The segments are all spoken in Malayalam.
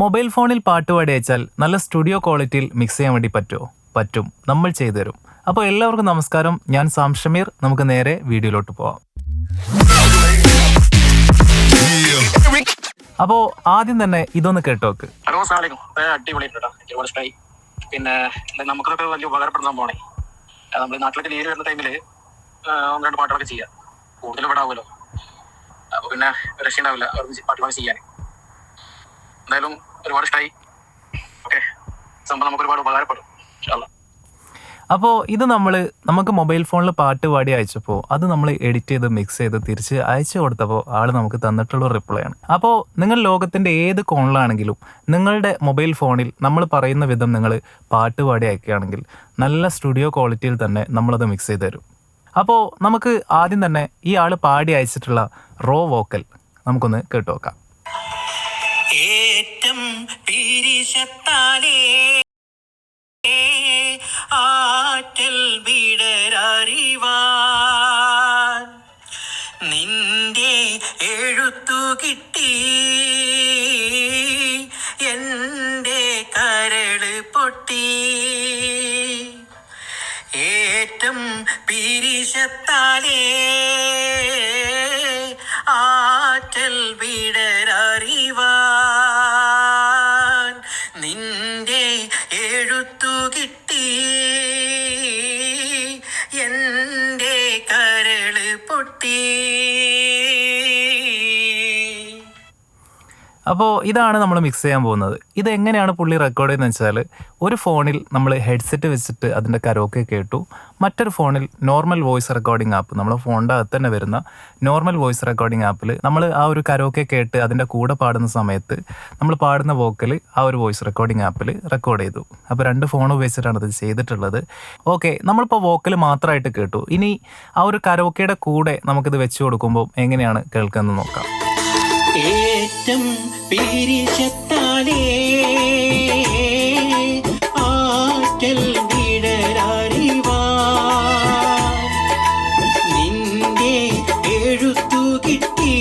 മൊബൈൽ ഫോണിൽ പാട്ട് പാടി അയച്ചാൽ നല്ല സ്റ്റുഡിയോ ക്വാളിറ്റിയിൽ മിക്സ് ചെയ്യാൻ വേണ്ടി പറ്റുമോ? പറ്റും, നമ്മൾ ചെയ്തു തരും. അപ്പോൾ എല്ലാവർക്കും നമസ്കാരം, ഞാൻ സാം ഷമീർ. നമുക്ക് നേരെ വീഡിയോയിലോട്ട് പോവാം. അപ്പോൾ ആദ്യം തന്നെ ഇതൊന്ന് കേട്ടോക്ക്. ഹലോ, അടിപൊളിയായിട്ടാ. പിന്നെ നമുക്കൊക്കെ വലിയ ഉപകാരപ്പെടുന്ന പോണേ. നമ്മൾ നാട്ടിലൊക്കെ ലീവ് വരുന്ന ടൈമില് ഒന്ന് രണ്ട് പാട്ടുകളൊക്കെ ചെയ്യാം. കൂടുതൽ ഇവിടെ ആവുമല്ലോ, അപ്പൊ പിന്നെ രക്ഷയുണ്ടാവില്ല പാട്ടുകളൊക്കെ ചെയ്യാൻ. എന്തായാലും ഒരുപാട് ഇഷ്ടമായി. ഓക്കെ, സംഭവം നമുക്ക് ഒരുപാട് ഉപകാരപ്പെടും. അപ്പോൾ ഇത് നമുക്ക് മൊബൈൽ ഫോണിൽ പാട്ട് പാടി അയച്ചപ്പോൾ അത് നമ്മൾ എഡിറ്റ് ചെയ്ത് മിക്സ് ചെയ്ത് തിരിച്ച് അയച്ചു കൊടുത്തപ്പോൾ ആൾ നമുക്ക് തന്നിട്ടുള്ള റിപ്ലൈ ആണ്. അപ്പോൾ നിങ്ങൾ ലോകത്തിൻ്റെ ഏത് കോണിലാണെങ്കിലും നിങ്ങളുടെ മൊബൈൽ ഫോണിൽ നമ്മൾ പറയുന്ന വിധം നിങ്ങൾ പാട്ട് പാടി അയക്കുകയാണെങ്കിൽ നല്ല സ്റ്റുഡിയോ ക്വാളിറ്റിയിൽ തന്നെ നമ്മളത് മിക്സ് ചെയ്ത് തരും. അപ്പോൾ നമുക്ക് ആദ്യം തന്നെ ഈ ആൾ പാടി അയച്ചിട്ടുള്ള റോ വോക്കൽ നമുക്കൊന്ന് കേട്ടു നോക്കാം. ആറ്റൽ വിടരറിവാൻ നിന്റെ എഴുത്തു കിട്ടി, എൻ്റെ കരള് പൊട്ടി. ഏറ്റം പിരിശത്താലേ ആറ്റൽ വിടരറിവാൻ നിന്റെ എഴുത്തു കിട്ടി, എൻ്റെ കരള് പൊട്ടി. അപ്പോൾ ഇതാണ് നമ്മൾ മിക്സ് ചെയ്യാൻ പോകുന്നത്. ഇതെങ്ങനെയാണ് പുള്ളി റെക്കോർഡ് ചെയ്യുന്നത് വെച്ചാൽ, ഒരു ഫോണിൽ നമ്മൾ ഹെഡ്സെറ്റ് വെച്ചിട്ട് അതിൻ്റെ കരോക്കെ കേട്ടു, മറ്റൊരു ഫോണിൽ നോർമൽ വോയിസ് റെക്കോർഡിംഗ് ആപ്പ്, നമ്മുടെ ഫോണിൻ്റെ അകത്ത് തന്നെ വരുന്ന നോർമൽ വോയിസ് റെക്കോർഡിംഗ് ആപ്പിൽ നമ്മൾ ആ ഒരു കരോക്കെ കേട്ട് അതിൻ്റെ കൂടെ പാടുന്ന സമയത്ത് നമ്മൾ പാടുന്ന വോക്കൽ ആ ഒരു വോയിസ് റെക്കോർഡിംഗ് ആപ്പിൽ റെക്കോർഡ് ചെയ്തു. അപ്പോൾ 2 ഫോൺ ഉപയോഗിച്ചിട്ടാണ് ഇത് ചെയ്തിട്ടുള്ളത്. ഓക്കെ, നമ്മളിപ്പോൾ വോക്കൽ മാത്രമായിട്ട് കേട്ടു. ഇനി ആ ഒരു കരോക്കയുടെ കൂടെ നമുക്കിത് വെച്ച് കൊടുക്കുമ്പോൾ എങ്ങനെയാണ് കേൾക്കുന്നത് നോക്കാം. ഏറ്റം പിരിശത്താലേ ആറ്റൽ വിടരറിവാൻ നിന്റെ എഴുത്തു കിട്ടി,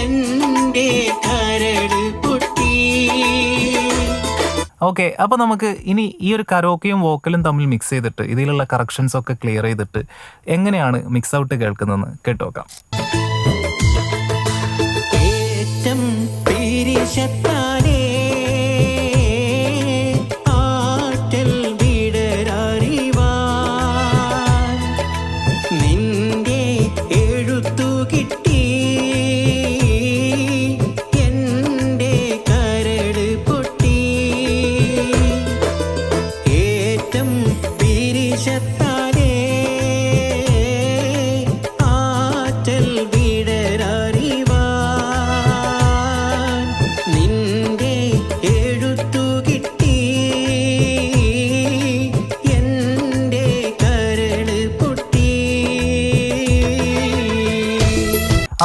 എൻ്റെ കരട് പൊട്ടി. ഓക്കെ, അപ്പോൾ നമുക്ക് ഇനി ഈ ഒരു കരോക്കയും വോക്കലും തമ്മിൽ മിക്സ് ചെയ്തിട്ട് ഇതിലുള്ള കറക്ഷൻസ് ഒക്കെ ക്ലിയർ ചെയ്തിട്ട് എങ്ങനെയാണ് മിക്സ് ഔട്ട് കേൾക്കുന്നതെന്ന് കേട്ടോക്കാം. ഏറ്റം പിരിശത്താലേ ആറ്റൽ വിടരറിവാൻ നിന്റെ എഴുത്തു കിട്ടി, എൻ്റെ കരട് പൊട്ടി. ഏറ്റം പിരിശത്താലേ ആറ്റൽ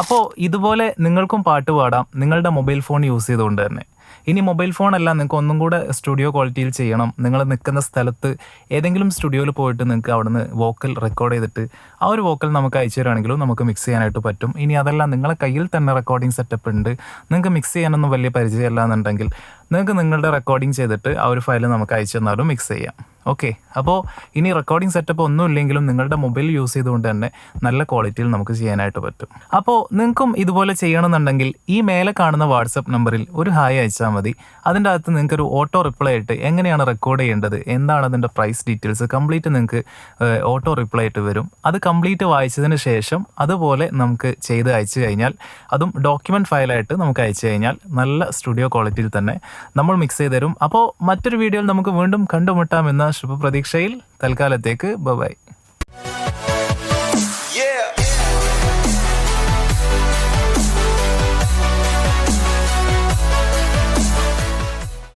അപ്പോൾ ഇതുപോലെ നിങ്ങൾക്കും പാട്ട് പാടാം നിങ്ങളുടെ മൊബൈൽ ഫോൺ യൂസ് ചെയ്തുകൊണ്ട് തന്നെ. ഇനി മൊബൈൽ ഫോണല്ല, നിങ്ങൾക്ക് ഒന്നും കൂടെ സ്റ്റുഡിയോ ക്വാളിറ്റിയിൽ ചെയ്യണം, നിങ്ങൾ നിൽക്കുന്ന സ്ഥലത്ത് ഏതെങ്കിലും സ്റ്റുഡിയോയിൽ പോയിട്ട് നിങ്ങൾക്ക് അവിടുന്ന് വോക്കൽ റെക്കോർഡ് ചെയ്തിട്ട് ആ ഒരു വോക്കൽ നമുക്ക് അയച്ചു തരാണെങ്കിലും നമുക്ക് മിക്സ് ചെയ്യാനായിട്ട് പറ്റും. ഇനി അതല്ല, നിങ്ങളെ കയ്യിൽ തന്നെ റെക്കോർഡിംഗ് സെറ്റപ്പ് ഉണ്ട്, നിങ്ങൾക്ക് മിക്സ് ചെയ്യാനൊന്നും വലിയ പരിചയമല്ല എന്നുണ്ടെങ്കിൽ നിങ്ങൾക്ക് നിങ്ങളുടെ റെക്കോർഡിംഗ് ചെയ്തിട്ട് ആ ഒരു ഫയൽ നമുക്ക് അയച്ചു തന്നാലും മിക്സ് ചെയ്യാം. ഓക്കെ, അപ്പോൾ ഇനി റെക്കോർഡിംഗ് സെറ്റപ്പ് ഒന്നും ഇല്ലെങ്കിലും നിങ്ങളുടെ മൊബൈൽ യൂസ് ചെയ്തുകൊണ്ട് തന്നെ നല്ല ക്വാളിറ്റിയിൽ നമുക്ക് ചെയ്യാനായിട്ട് പറ്റും. അപ്പോൾ നിങ്ങൾക്കും ഇതുപോലെ ചെയ്യണമെന്നുണ്ടെങ്കിൽ ഈ മേലെ കാണുന്ന വാട്സപ്പ് നമ്പറിൽ ഒരു ഹായ് അയച്ചാൽ മതി. അതിൻ്റെ അകത്ത് നിങ്ങൾക്കൊരു ഓട്ടോ റിപ്ലൈ ആയിട്ട് എങ്ങനെയാണ് റെക്കോർഡ് ചെയ്യേണ്ടത്, എന്താണ് അതിൻ്റെ പ്രൈസ് ഡീറ്റെയിൽസ് കംപ്ലീറ്റ് നിങ്ങൾക്ക് ഓട്ടോ റിപ്ലൈ ആയിട്ട് വരും. അത് കംപ്ലീറ്റ് വായിച്ചതിന് ശേഷം അതുപോലെ നമുക്ക് ചെയ്ത് അയച്ചു കഴിഞ്ഞാൽ, അതും ഡോക്യുമെൻറ്റ് ഫയലായിട്ട് നമുക്ക് അയച്ചു കഴിഞ്ഞാൽ നല്ല സ്റ്റുഡിയോ ക്വാളിറ്റിയിൽ തന്നെ നമ്മൾ മിക്സ് ചെയ്ത് തരും. അപ്പോൾ മറ്റൊരു വീഡിയോയിൽ നമുക്ക് വീണ്ടും കണ്ടുമുട്ടാമെന്ന ശുഭപ്രതീക്ഷയിൽ തൽക്കാലത്തേക്ക് ബൈ.